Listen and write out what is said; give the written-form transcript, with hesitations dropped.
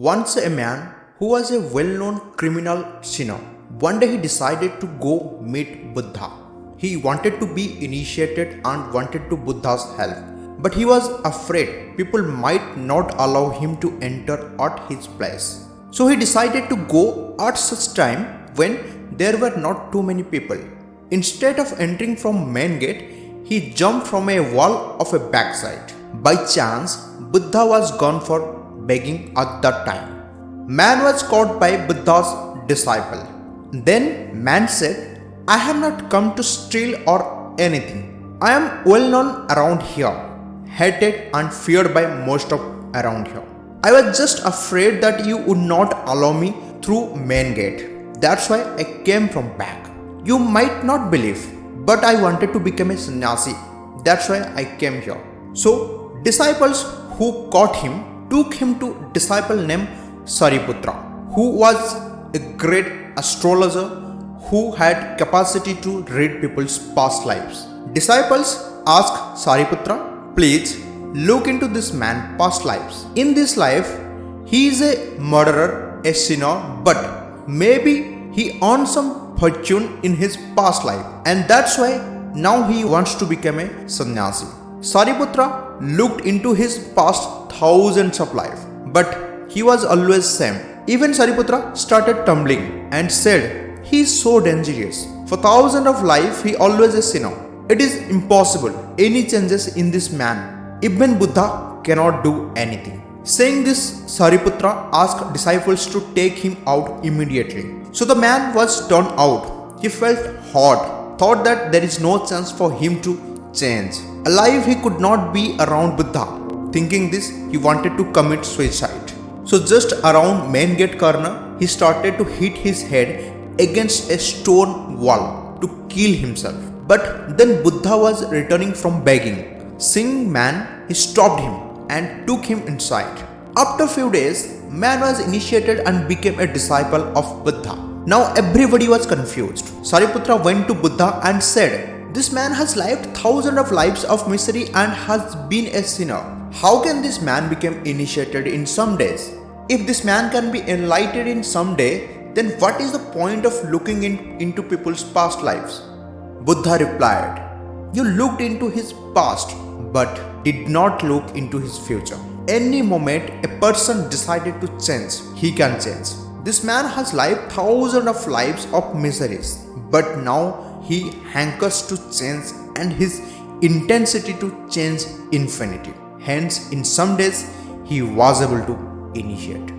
Once a man who was a well-known criminal sinner, one day he decided to go meet Buddha. He wanted to be initiated and wanted to Buddha's help. But he was afraid people might not allow him to enter at his place. So he decided to go at such time when there were not too many people. Instead of entering from main gate, he jumped from a wall of a backside. By chance, Buddha was gone for begging at that time. Man was caught by Buddha's disciple. Then man said, I have not come to steal or anything. I am well known around here, hated and feared by most of around here. I was just afraid that you would not allow me through main gate. That's why I came from back. You might not believe, but I wanted to become a sannyasi. That's why I came here. So disciples who caught him took him to disciple named Sariputra, who was a great astrologer who had capacity to read people's past lives. Disciples asked Sariputra, please look into this man's past lives. In this life, he is a murderer, a sinner, but maybe he earned some fortune in his past life, and that's why now he wants to become a sannyasi. Sariputra looked into his past thousands of life, but he was always same. Even Sariputra started tumbling and said, he is so dangerous. For thousands of life, he always a sinner. It is impossible any changes in this man. Even Buddha cannot do anything. Saying this, Sariputra asked disciples to take him out immediately. So the man was turned out. He felt hot, thought that there is no chance for him to change. Alive, he could not be around Buddha. Thinking this, he wanted to commit suicide. So just around main gate corner, he started to hit his head against a stone wall to kill himself. But then Buddha was returning from begging. Seeing man, he stopped him and took him inside. After few days, man was initiated and became a disciple of Buddha. Now everybody was confused. Sariputra went to Buddha and said, this man has lived thousands of lives of misery and has been a sinner. How can this man become initiated in some days? If this man can be enlightened in some day, then what is the point of looking into people's past lives? Buddha replied, you looked into his past, but did not look into his future. Any moment a person decided to change, he can change. This man has lived thousands of lives of miseries, but now he hankers to change and his intensity to change infinity. Hence, in some days, he was able to initiate.